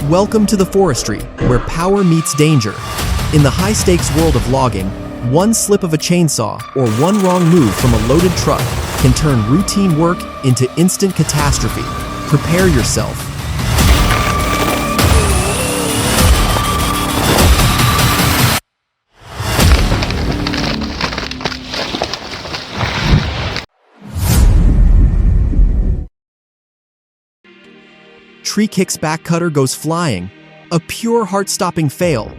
Welcome to the Forestry, where power meets danger. In the high-stakes world of logging, one slip of a chainsaw or one wrong move from a loaded truck can turn routine work into instant catastrophe. Prepare yourself. Tree kicks back cutter goes flying. A pure heart-stopping fail.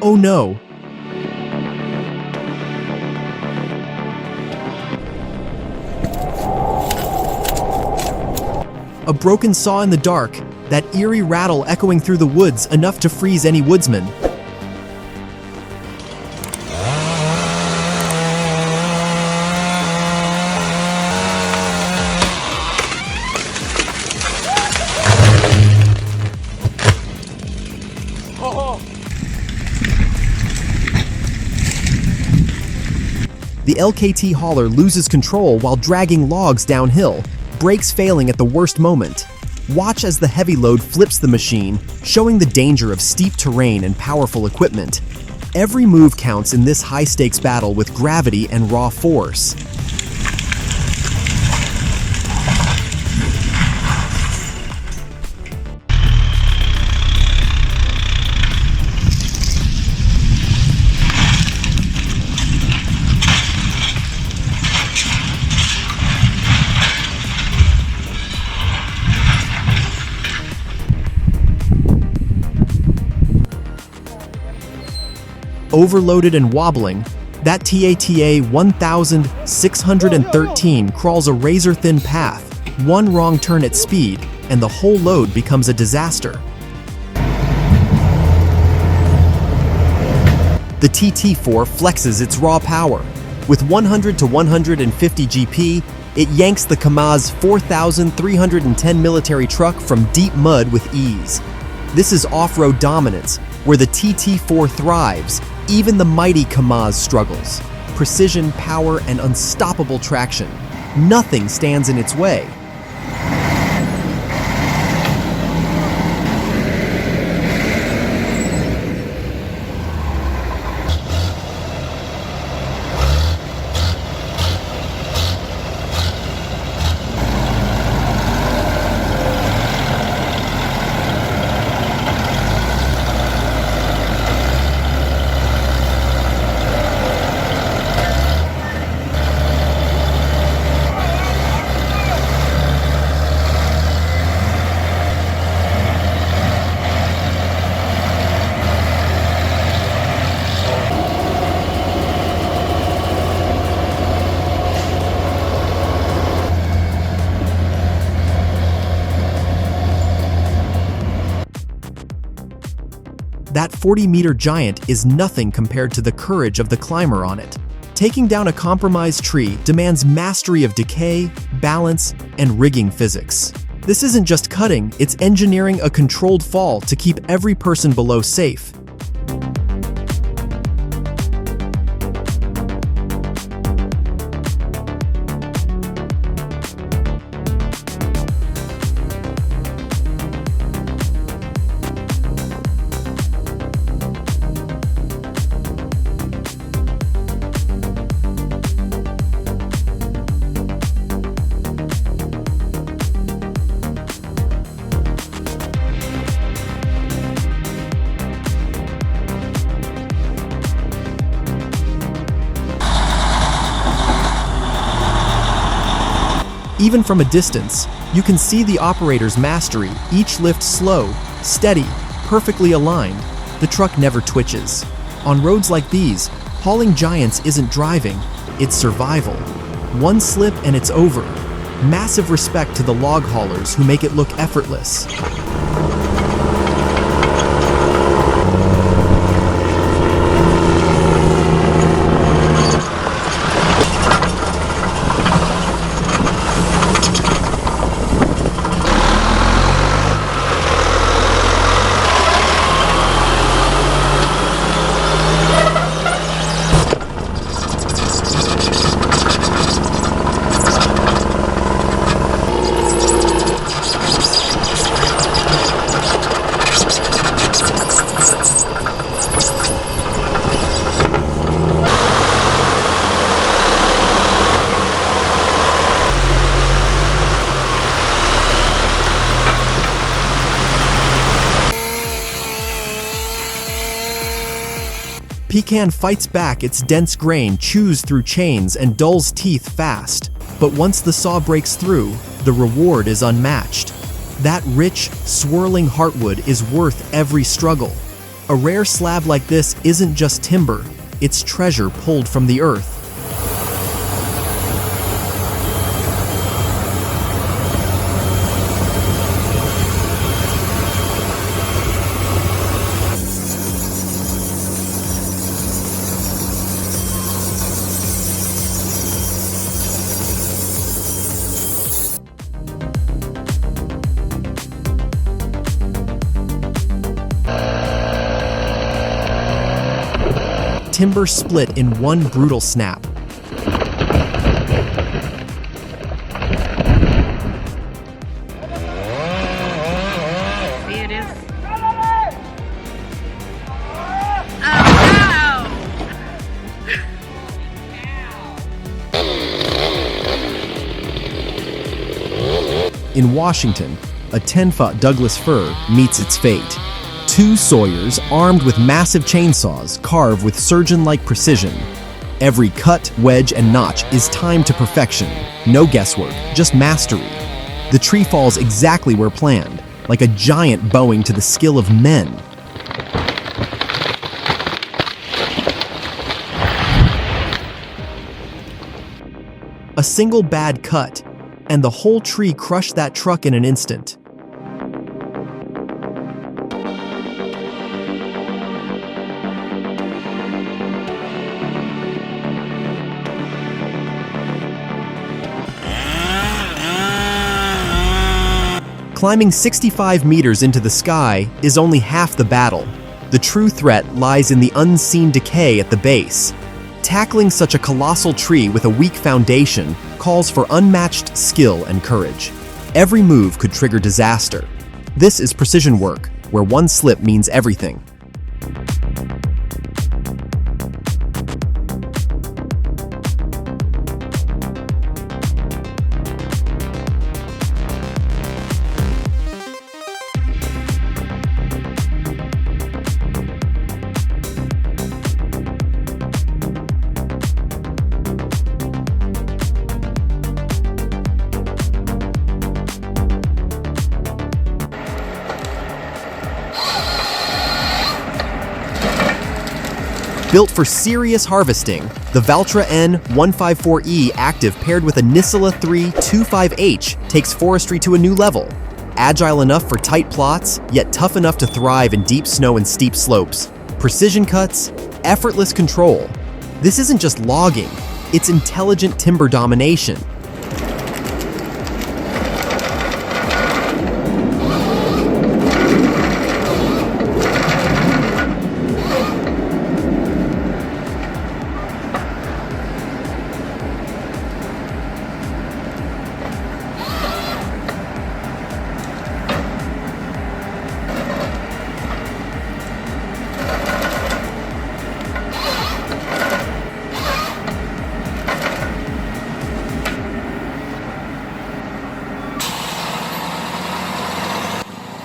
Oh no! A broken saw in the dark, that eerie rattle echoing through the woods enough to freeze any woodsman. The LKT hauler loses control while dragging logs downhill, brakes failing at the worst moment. Watch as the heavy load flips the machine, showing the danger of steep terrain and powerful equipment. Every move counts in this high-stakes battle with gravity and raw force. Overloaded and wobbling, that TATA 1613 crawls a razor-thin path. One wrong turn at speed, and the whole load becomes a disaster. The TT4 flexes its raw power. With 100 to 150 GP, it yanks the Kamaz 4310 military truck from deep mud with ease. This is off-road dominance, where the TT4 thrives. Even the mighty Kamaz struggles. Precision, power, and unstoppable traction. Nothing stands in its way. That 40-meter giant is nothing compared to the courage of the climber on it. Taking down a compromised tree demands mastery of decay, balance, and rigging physics. This isn't just cutting, it's engineering a controlled fall to keep every person below safe. Even from a distance, you can see the operator's mastery, each lift slow, steady, perfectly aligned. The truck never twitches. On roads like these, hauling giants isn't driving, it's survival. One slip and it's over. Massive respect to the log haulers who make it look effortless. Pecan fights back its dense grain, chews through chains, and dulls teeth fast. But once the saw breaks through, the reward is unmatched. That rich, swirling heartwood is worth every struggle. A rare slab like this isn't just timber, it's treasure pulled from the earth. Timber split in one brutal snap. See, it is. Oh, In Washington, a 10-foot Douglas fir meets its fate. Two sawyers armed with massive chainsaws carve with surgeon-like precision. Every cut, wedge, and notch is timed to perfection. No guesswork, just mastery. The tree falls exactly where planned, like a giant bowing to the skill of men. A single bad cut, and the whole tree crushed that truck in an instant. Climbing 65 meters into the sky is only half the battle. The true threat lies in the unseen decay at the base. Tackling such a colossal tree with a weak foundation calls for unmatched skill and courage. Every move could trigger disaster. This is precision work, where one slip means everything. Built for serious harvesting, the Valtra N154E Active paired with a Nisela 325H takes forestry to a new level. Agile enough for tight plots, yet tough enough to thrive in deep snow and steep slopes. Precision cuts, effortless control. This isn't just logging, it's intelligent timber domination.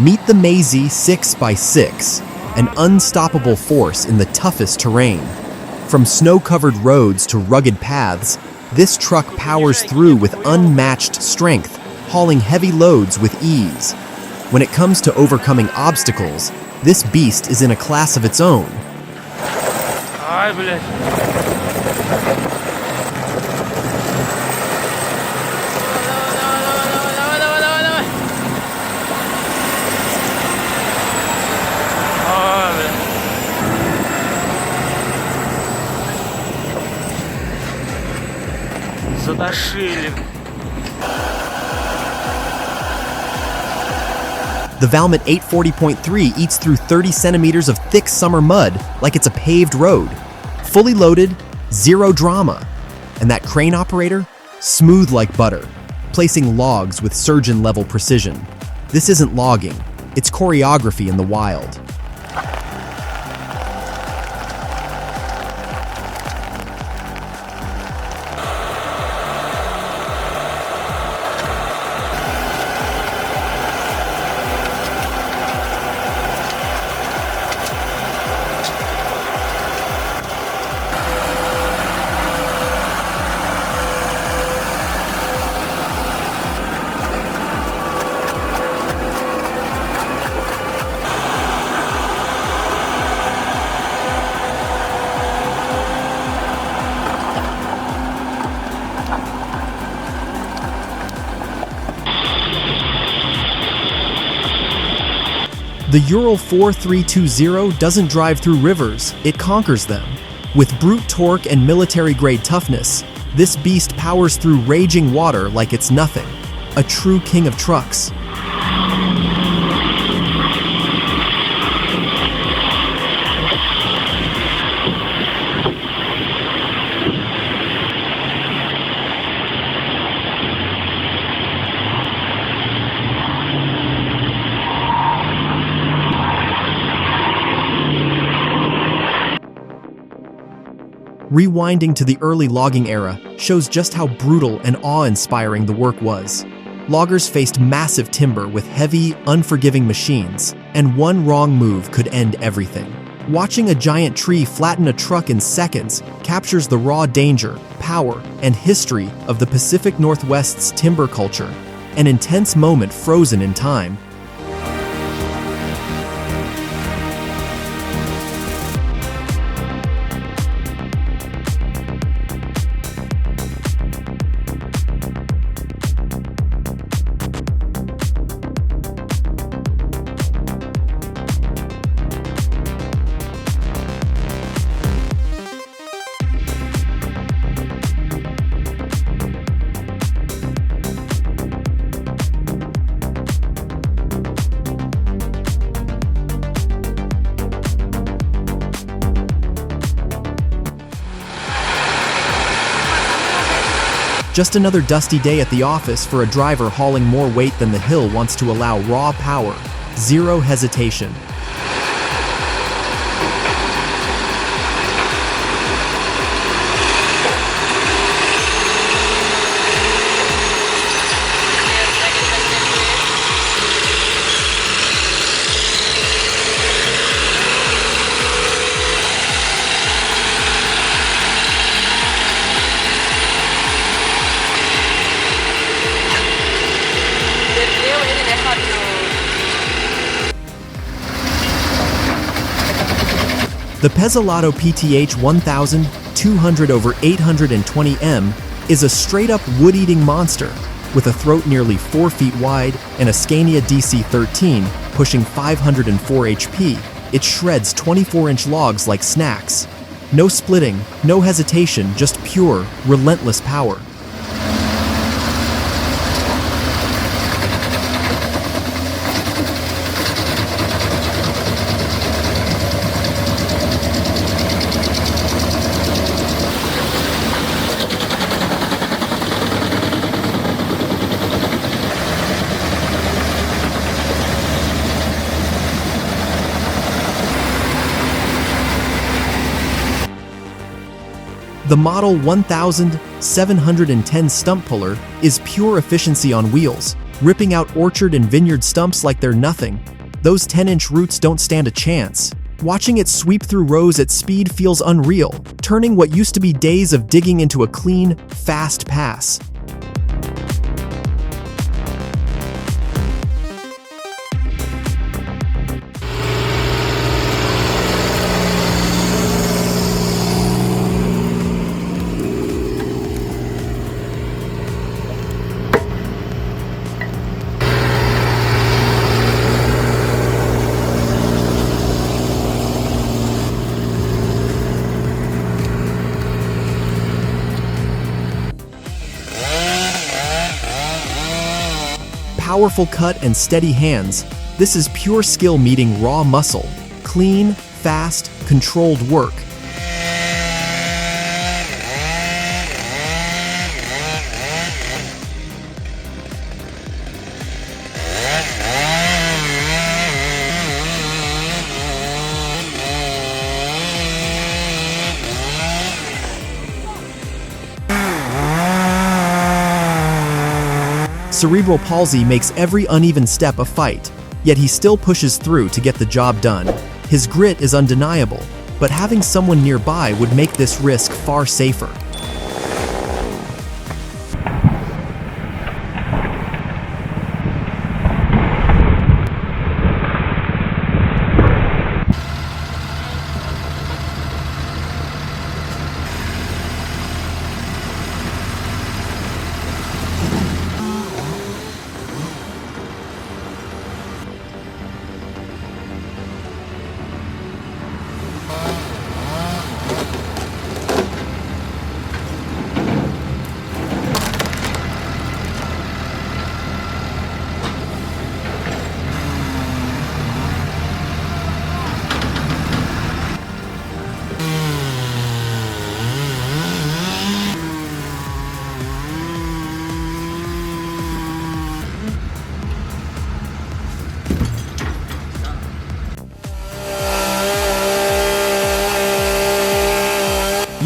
Meet the Maisie 6x6, an unstoppable force in the toughest terrain. From snow-covered roads to rugged paths, this truck powers through with unmatched strength, hauling heavy loads with ease. When it comes to overcoming obstacles, this beast is in a class of its own. Ай, блядь. Задошили. The Valmet 840.3 eats through 30 centimeters of thick summer mud like it's a paved road. Fully loaded, zero drama. And that crane operator? Smooth like butter, placing logs with surgeon-level precision. This isn't logging, it's choreography in the wild. The Ural 4320 doesn't drive through rivers, it conquers them. With brute torque and military-grade toughness, this beast powers through raging water like it's nothing. A true king of trucks. Rewinding to the early logging era shows just how brutal and awe-inspiring the work was. Loggers faced massive timber with heavy, unforgiving machines, and one wrong move could end everything. Watching a giant tree flatten a truck in seconds captures the raw danger, power, and history of the Pacific Northwest's timber culture, an intense moment frozen in time. Just another dusty day at the office for a driver hauling more weight than the hill wants to allow. Raw power, zero hesitation. The Pezzolato PTH 1200/820M is a straight-up wood-eating monster, with a throat nearly 4 feet wide and a Scania DC-13 pushing 504 HP. It shreds 24-inch logs like snacks. No splitting, no hesitation, just pure, relentless power. The Model 1710 stump puller is pure efficiency on wheels, ripping out orchard and vineyard stumps like they're nothing. Those 10-inch roots don't stand a chance. Watching it sweep through rows at speed feels unreal, turning what used to be days of digging into a clean, fast pass. Powerful cut and steady hands, this is pure skill meeting raw muscle. Clean, fast, controlled work. Cerebral palsy makes every uneven step a fight, yet he still pushes through to get the job done. His grit is undeniable, but having someone nearby would make this risk far safer.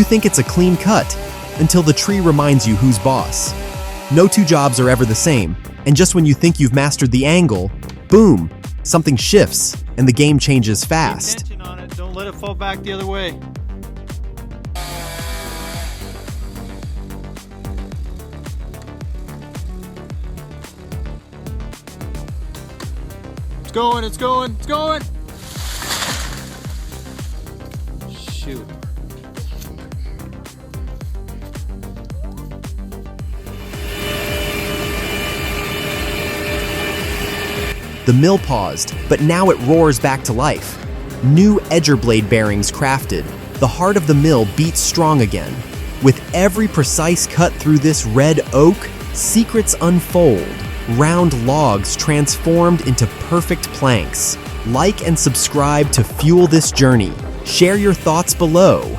You think it's a clean cut, until the tree reminds you who's boss. No two jobs are ever the same, and just when you think you've mastered the angle, boom, something shifts, and the game changes fast. Keep tension on it. Don't let it fall back the other way. It's going, it's going, it's going! Shoot. The mill paused, but now it roars back to life. New edger blade bearings crafted, the heart of the mill beats strong again. With every precise cut through this red oak, secrets unfold. Round logs transformed into perfect planks. Like and subscribe to fuel this journey. Share your thoughts below.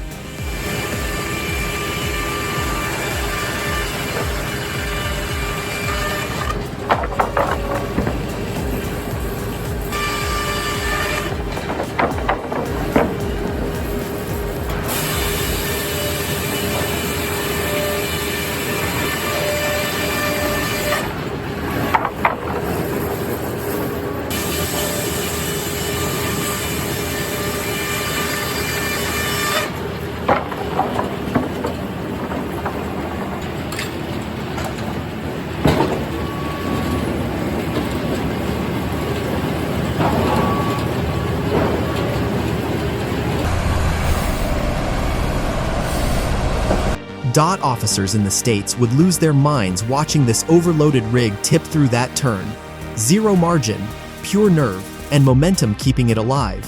DOT officers in the States would lose their minds watching this overloaded rig tip through that turn. Zero margin, pure nerve, and momentum keeping it alive.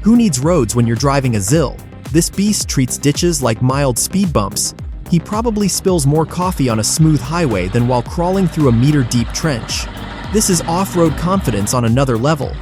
Who needs roads when you're driving a Zill? This beast treats ditches like mild speed bumps. He probably spills more coffee on a smooth highway than while crawling through a meter-deep trench. This is off-road confidence on another level.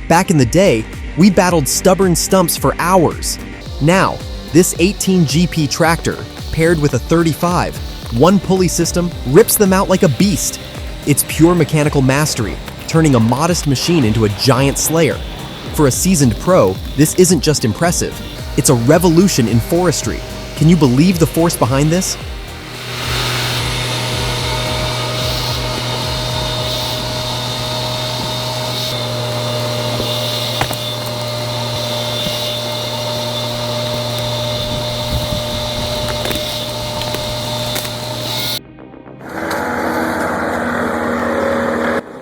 Back in the day, we battled stubborn stumps for hours. Now, this 18 GP tractor, paired with a 35, one pulley system, rips them out like a beast. It's pure mechanical mastery, turning a modest machine into a giant slayer. For a seasoned pro, this isn't just impressive, it's a revolution in forestry. Can you believe the force behind this?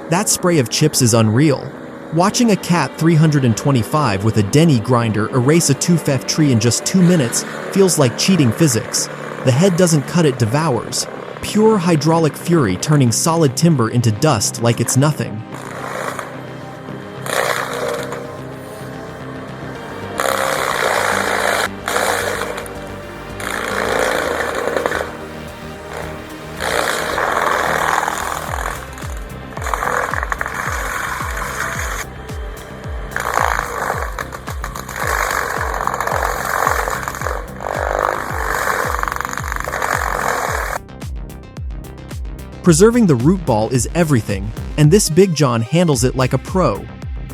That spray of chips is unreal. Watching a Cat 325 with a Denny grinder erase a 2F tree in just 2 minutes feels like cheating physics. The head doesn't cut, it devours. Pure hydraulic fury turning solid timber into dust like it's nothing. Preserving the root ball is everything, and this Big John handles it like a pro.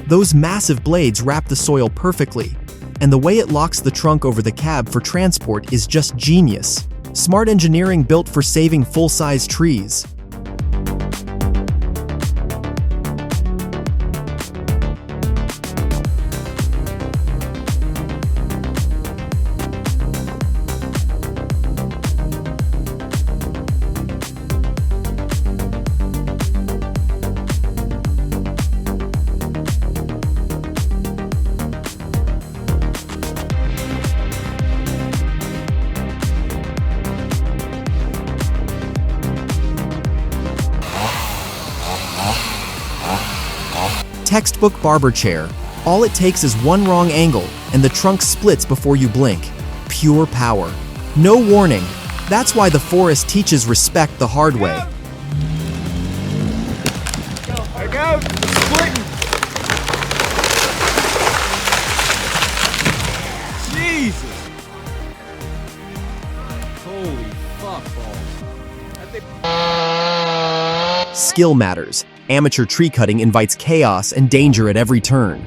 Those massive blades wrap the soil perfectly, and the way it locks the trunk over the cab for transport is just genius. Smart engineering built for saving full-size trees. Textbook barber chair. All it takes is one wrong angle, and the trunk splits before you blink. Pure power. No warning. That's why the forest teaches respect the hard way. There it goes. It's splitting. Jesus. Holy fuck balls. Skill matters. Amateur tree cutting invites chaos and danger at every turn.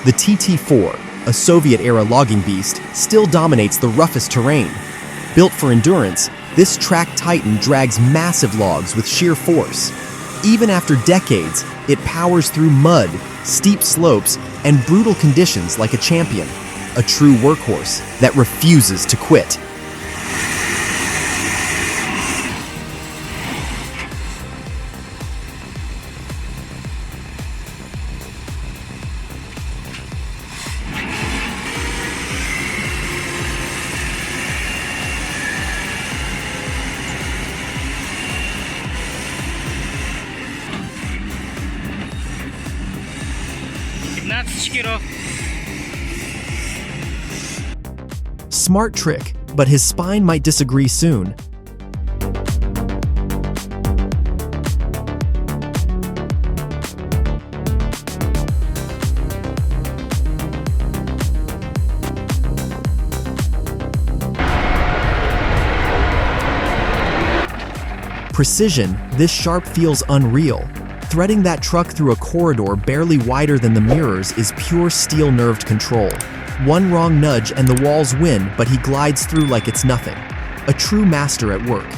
The TT-4, a Soviet-era logging beast, still dominates the roughest terrain. Built for endurance, this track titan drags massive logs with sheer force. Even after decades, it powers through mud, steep slopes, and brutal conditions like a champion. A true workhorse that refuses to quit. Smart trick, but his spine might disagree soon. Precision, this sharp feels unreal. Threading that truck through a corridor barely wider than the mirrors is pure steel-nerved control. One wrong nudge and the walls win, but he glides through like it's nothing. A true master at work.